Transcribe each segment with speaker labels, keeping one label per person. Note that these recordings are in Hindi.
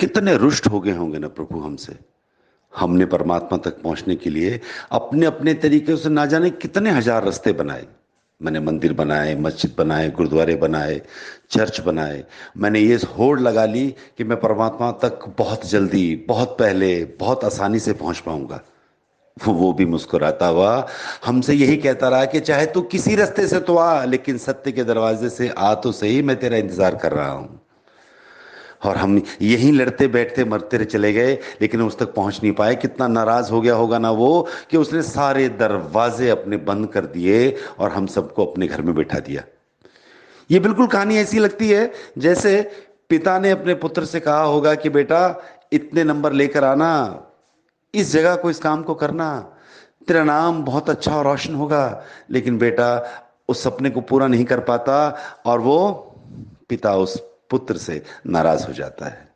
Speaker 1: कितने रुष्ट हो गए होंगे ना प्रभु हमसे। हमने परमात्मा तक पहुंचने के लिए अपने अपने तरीके से ना जाने कितने हजार रास्ते बनाए। मैंने मंदिर बनाए, मस्जिद बनाए, गुरुद्वारे बनाए, चर्च बनाए। मैंने ये होड़ लगा ली कि मैं परमात्मा तक बहुत जल्दी, बहुत पहले, बहुत आसानी से पहुंच पाऊंगा। वो भी मुस्कुराता हुआ हमसे यही कहता रहा कि चाहे तू किसी रास्ते से तो आ, लेकिन सत्य के दरवाजे से आ तो सही, मैं तेरा इंतजार कर रहा हूं। और हम यहीं लड़ते बैठते मरते रहे चले गए, लेकिन उस तक पहुंच नहीं पाए। कितना नाराज हो गया होगा ना वो, कि उसने सारे दरवाजे अपने बंद कर दिए और हम सबको अपने घर में बिठा दिया। ये बिल्कुल कहानी ऐसी लगती है जैसे पिता ने अपने पुत्र से कहा होगा कि बेटा, इतने नंबर लेकर आना, इस जगह को, इस काम को करना, तेरा नाम बहुत अच्छा और रोशन होगा। लेकिन बेटा उस सपने को पूरा नहीं कर पाता, और वो पिता उस पुत्र से नाराज हो जाता है।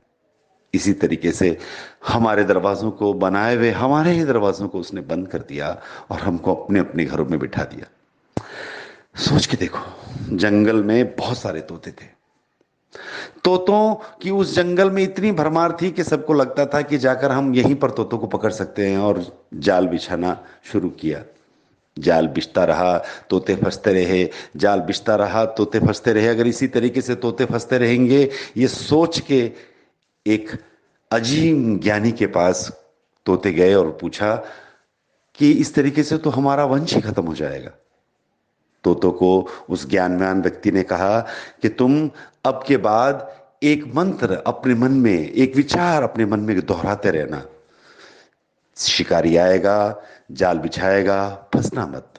Speaker 1: इसी तरीके से हमारे दरवाजों को, बनाए हुए हमारे ही दरवाजों को उसने बंद कर दिया और हमको अपने अपने घरों में बिठा दिया। सोच के देखो, जंगल में बहुत सारे तोते थे। तोतों की उस जंगल में इतनी भरमार थी कि सबको लगता था कि जाकर हम यहीं पर तोतों को पकड़ सकते हैं, और जाल बिछाना शुरू किया। जाल बिछता रहा, तोते फंसते रहे। जाल बिछता रहा, तोते फंसते रहे। अगर इसी तरीके से तोते फंसते रहेंगे, ये सोच के एक अजीम ज्ञानी के पास तोते गए और पूछा कि इस तरीके से तो हमारा वंश ही खत्म हो जाएगा। तोतों को उस ज्ञानवान व्यक्ति ने कहा कि तुम अब के बाद एक मंत्र अपने मन में, एक विचार अपने मन में दोहराते रहना। शिकारी आएगा, जाल बिछाएगा, फंसना मत।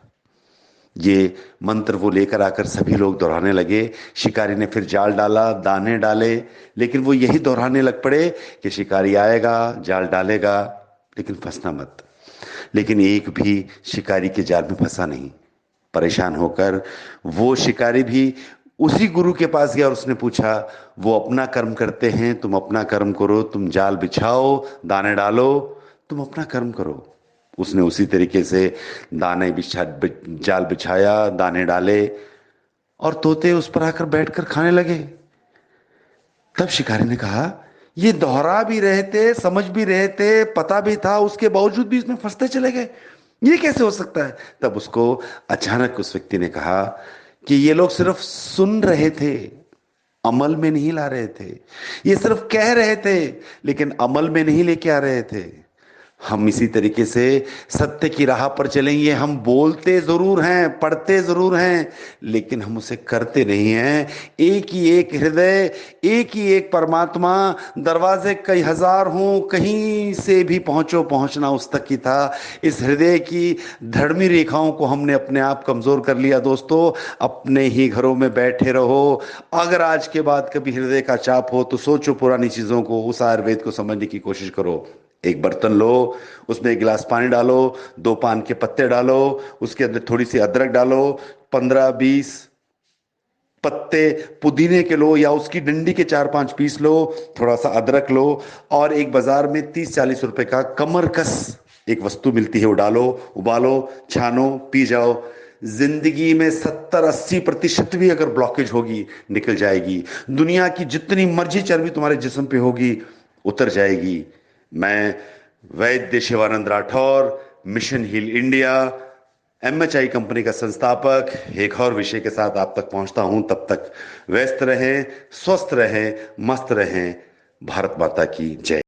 Speaker 1: ये मंत्र वो लेकर आकर सभी लोग दोहराने लगे। शिकारी ने फिर जाल डाला, दाने डाले, लेकिन वो यही दोहराने लग पड़े कि शिकारी आएगा, जाल डालेगा, लेकिन फंसना मत। लेकिन एक भी शिकारी के जाल में फंसा नहीं। परेशान होकर वो शिकारी भी उसी गुरु के पास गया और उसने पूछा, वो अपना कर्म करते हैं, तुम अपना कर्म करो, तुम जाल बिछाओ, दाने डालो, तुम अपना कर्म करो। उसने उसी तरीके से जाल बिछाया, दाने डाले, और तोते उस पर आकर बैठकर खाने लगे। तब शिकारी ने कहा, ये दोहरा भी रहे थे, समझ भी रहे थे, पता भी था, उसके बावजूद भी इसमें फंसते चले गए, ये कैसे हो सकता है? तब उसको अचानक उस व्यक्ति ने कहा कि ये लोग सिर्फ सुन रहे थे, अमल में नहीं ला रहे थे। ये सिर्फ कह रहे थे, लेकिन अमल में नहीं लेके आ रहे थे। हम इसी तरीके से सत्य की राह पर चलेंगे। हम बोलते जरूर हैं, पढ़ते जरूर हैं, लेकिन हम उसे करते नहीं हैं। एक ही एक हृदय, एक ही एक परमात्मा, दरवाजे कई हजार हों, कहीं से भी पहुंचो, पहुंचना उस तक ही था। इस हृदय की धर्मी रेखाओं को हमने अपने आप कमजोर कर लिया। दोस्तों, अपने ही घरों में बैठे रहो। अगर आज के बाद कभी हृदय का चाप हो तो सोचो पुरानी चीजों को, उस आयुर्वेद को समझने की कोशिश करो। एक बर्तन लो, उसमें एक गिलास पानी डालो, दो पान के पत्ते डालो, उसके अंदर थोड़ी सी अदरक डालो, 15-20 पत्ते पुदीने के लो, या उसकी डंडी के 4-5 पीस लो, थोड़ा सा अदरक लो, और एक बाजार में 30-40 रुपए का कमर कस एक वस्तु मिलती है, वो डालो, उबालो, छानो, पी जाओ। जिंदगी में 70-80% भी अगर ब्लॉकेज होगी, निकल जाएगी। दुनिया की जितनी मर्जी चर्बी तुम्हारे जिस्म पे होगी, उतर जाएगी। मैं Vaidya Shivanand Rathore, mission heal India, MHI company का संस्थापक, एक और विषय के साथ आप तक पहुंचता हूं। तब तक व्यस्त रहें, स्वस्थ रहें, मस्त रहें। भारत माता की जय।